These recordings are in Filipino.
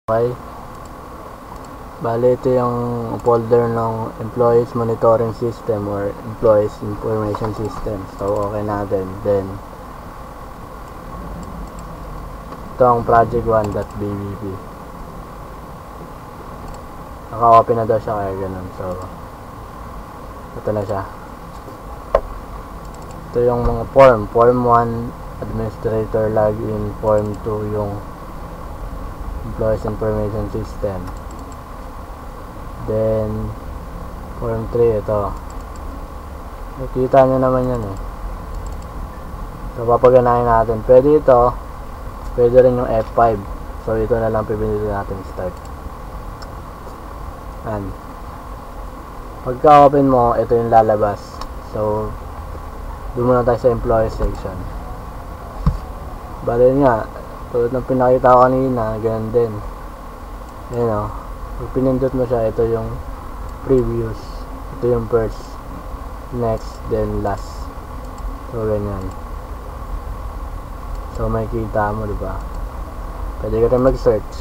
Okay. Bale, ito yung folder ng Employees Monitoring System or Employees Information System. So, okay natin. Then, ito ang project1.bbb. Naka-open na daw siya kaya ganun. So, ito na siya. Ito yung mga form. Form 1, Administrator Login. Form 2, yung Employees Information System. Then, form 3, ito. Nakita nyo naman yan eh. So, papaganahin natin. Pwede ito. Pwede rin yung F5. So, ito na lang pipilitin natin start. Yan. Pagka-open mo, ito yung lalabas. So, doon muna tayo sa employee section. Bale nga, tulad ng pinakita ko kanina, ganun din. Ayan o. Pag pinindot mo siya, ito yung previous. Ito yung first. Next, then last. So, ganyan. So, makikita mo, diba? Pwede ka rin mag-search.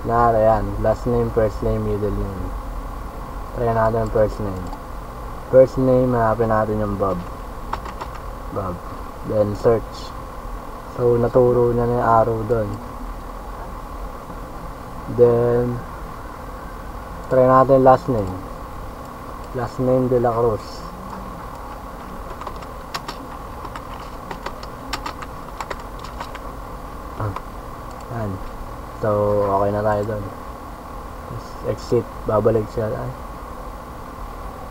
Ayan. Last name, first name, middle name. Try natin yung first name. First name, hanapin natin yung Bob. Bob. Then, search. So, naturo niya na yung arrow doon. Then, try natin last name. Last name De La Cruz. Yan. So, okay na tayo doon. Exit. Babalik siya. Ay.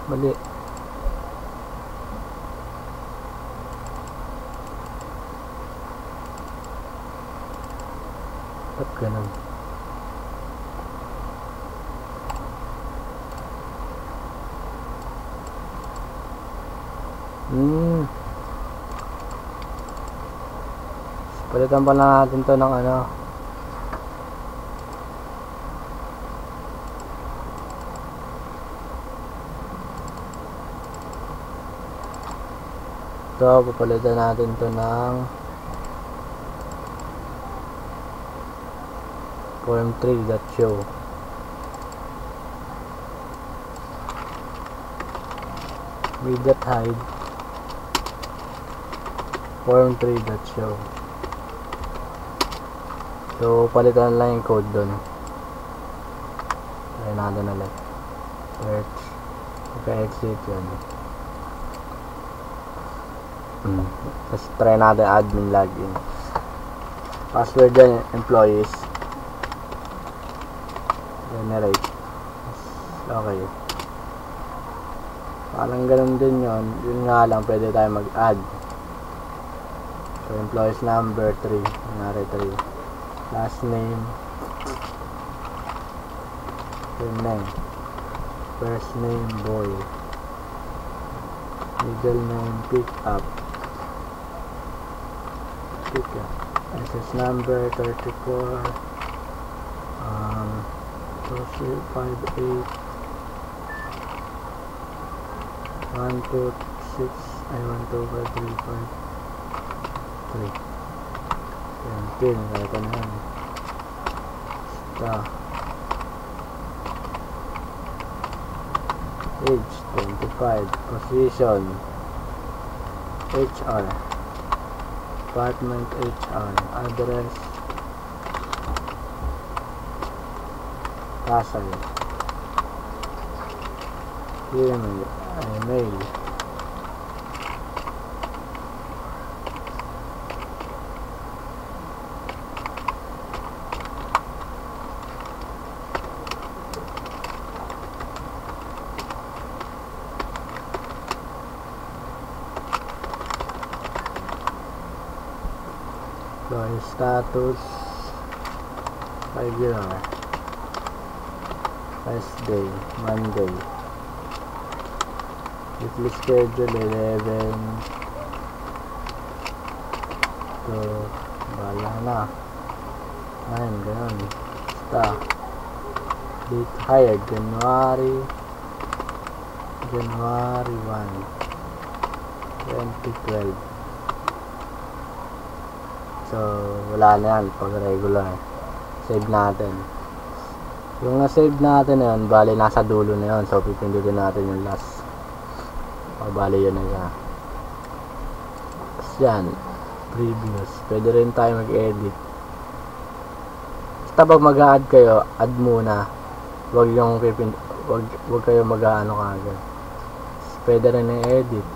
Mali. Ba't ganun? Palitan pa na natin to ng ano. So, papalitan natin to ng form 3.show. Read.hide form 3.show. So, palitan lang yung code dun. Try natin ulit. Search. Pagka-exit yun. Tapos try natin admin login. Password dyan, employees. Generate. Okay. Parang ganun din yun. Yun nga lang, pwede tayo mag-add. So, employees number 3. Nangyari 3. Last name. Same name. First name, boy. Middle name, pick up. SS number 34. 258 126 12535 3. Yan, pin, ito na yan. Age 25. Position HR. Department HR. Address Pasay. Email. Employee status regular. First day, Monday. Weekly schedule 11 to bala na 9, ganun. Basta date hired January 1 2012. So, wala na yan pag regular. Kasi save natin. Yung na-save natin na yun, bali nasa dulo na yun. So, pipindutin natin yung last. O, bali yun na siya. Tapos yan, previous. Pwede rin tayo mag-edit. Basta pag mag-a-add kayo, add muna. Huwag kayo mag-ano kagad. Pwede rin i-edit.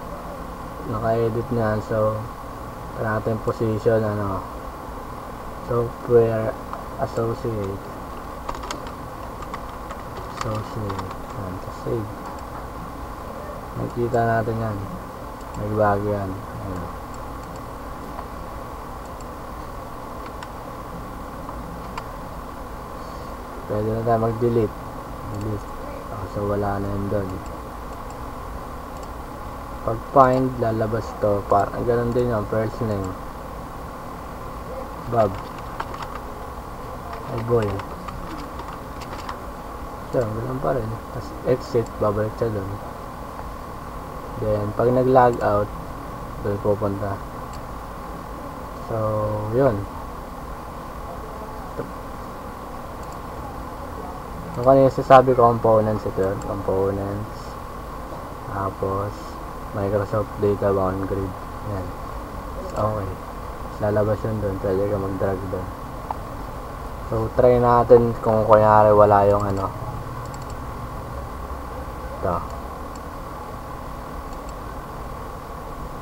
Naka-edit niyan. So, natin position, software associate. Yan, so save. Nakikita natin yan. Nagbago yan. Ayan. Pwede na tayo mag-delete. So wala na yun doon. Pag find, lalabas to. Parang ganun din yung first name. Bob. Ay boy. So, ganun pa rin. Tapos exit, babalik siya doon. Then, pag nag-log out, doon pupunta. So, yun. So, kanina sasabi components ito yun. Components. Tapos, Microsoft Data Boundary. Yan. Okay. Lalabas yun doon. Pwede ka mag-drag doon. So, try natin kung kunyari wala yung ito.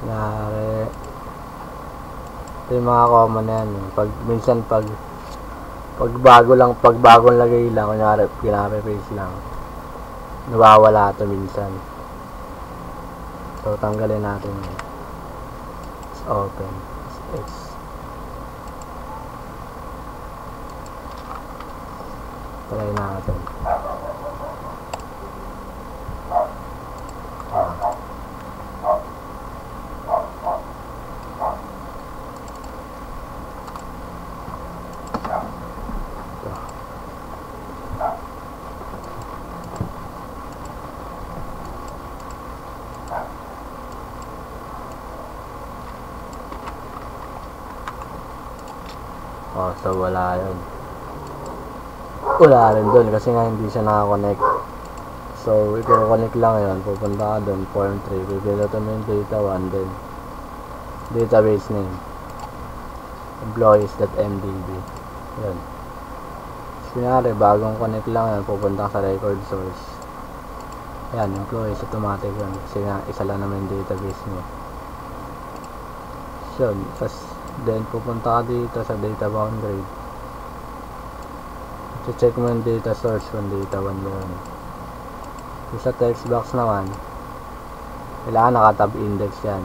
Kunyari, ito yung mga common na yan. Minsan pag bagong lagay lang, kunyari, pinape-paste lang, nawawala ito minsan. So, tanggalin natin yun. Let's open. Try natin. So wala yun. Wala rin dun kasi nga hindi siya nakakonect. So i-connect lang yun. Pupunta ka dun, form 3. Pipilitan mo yung data 1 din. Database name. Employees.mdb. Yun. Kunyari, bagong connect lang yun. Pupunta ka sa record source. Yan, employees. Automatic yun. Kasi nga, isa lang naman yung database mo. Yun. Tapos, then pupunta ka dito sa data boundary. Check mo yung data source kung data 1 yun. Sa text box naman, kailangan naka-tab index yan.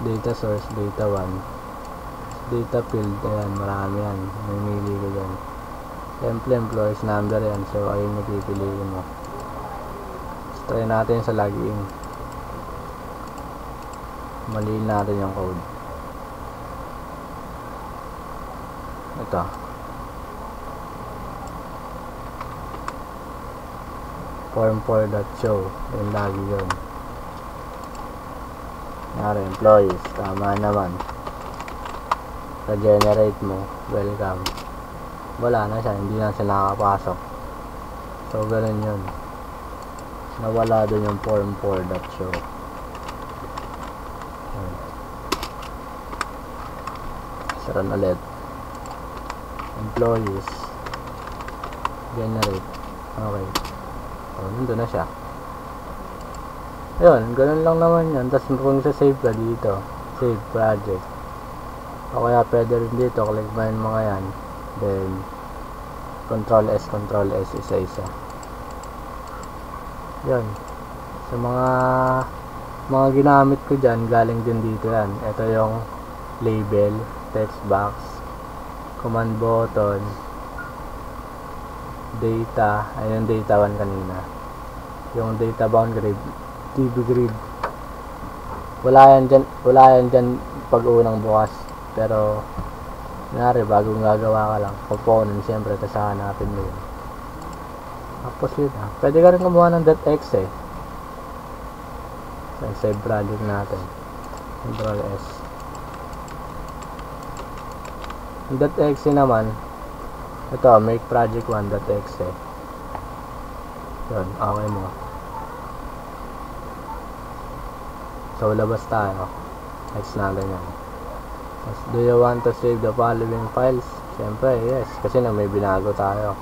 Data source, data 1. Data field, ayan, marami yan. Mamili ko dyan. Temple employees number yan. So, ayun yung pipiliin mo. Try natin sa login. Maliin natin yung code. Ito. form4.show. Yung lagi yun. Nangyari, employees. Tama naman. Sa-generate mo. Welcome. Wala na siya. Hindi na siya nakakapasok. So, ganun yun. Nawala dun yung form4.show. Run ulit. Employees. Generate. Okay. So, nandun na siya. Ayun, ganun lang naman yan. Tapos kung sa-save ka dito, save project. O kaya pwede rin dito, click mo yung mga yan. Then, Control S, isa-isa. Yun. Sa mga ginamit ko dyan, galing din dito yan. Ito yung label, text box, command button, data, ayun data 1 kanina. Yung data boundary, TV grid. Wala yan dyan pag unang bukas. Pero, nangyari, bagong gagawa ka lang. Component, siyempre, tapos hanapin mo yun. Tapos yun ha. Pwede ka rin kumuha ng .exe eh. Save project natin. Control S. Yung .exe naman, ito, make project 1.exe. Yun, okay mo. So, labas tayo. Next natin yan. Do you want to save the following files? Siyempre, yes. Kasi na may binago tayo.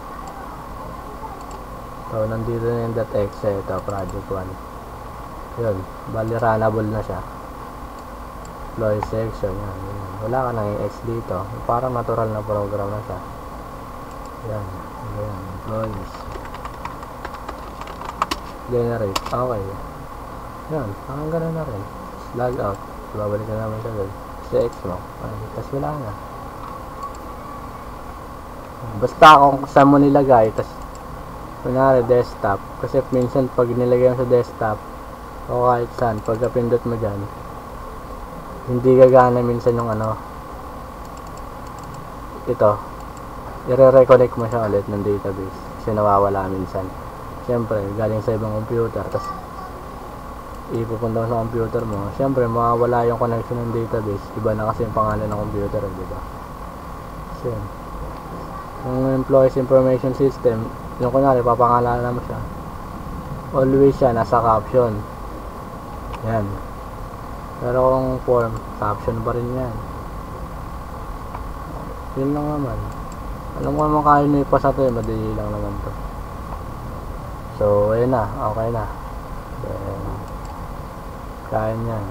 So, nandito na yung .exe. Ito, project 1. Yun, bali runnable na siya. Deploy section, yan. Wala ka nang X dito. Parang natural na program na siya. Yan. Yan. Employees. Generate. Okay. Yan. Parang gano'n na rin. Log out. Babalik na naman siya doon. Sa X mo. Tapos wala na. Basta kung saan mo nilagay. Tapos, kunwari desktop. Kasi minsan pag nilagay mo sa desktop, o kahit saan, pagka pindot mo dyan, hindi gagana minsan yung ano, ito, i-reconnect mo siya ulit ng database kasi nawawala minsan. Siyempre, galing sa ibang computer, tapos ipupunta mo sa computer mo, siyempre mawawala yung connection ng database. Iba na kasi yung pangalan ng computer, diba? Kasi yung employees information system, yung kunwari papangalanan mo siya, always siya nasa caption. Yan. Pero kung form, caption pa rin yan. Yun lang naman. Alam mo naman kaya nyo ipasa ito, madali lang naman to. So, ayun na, okay na. Then, kaya nyan.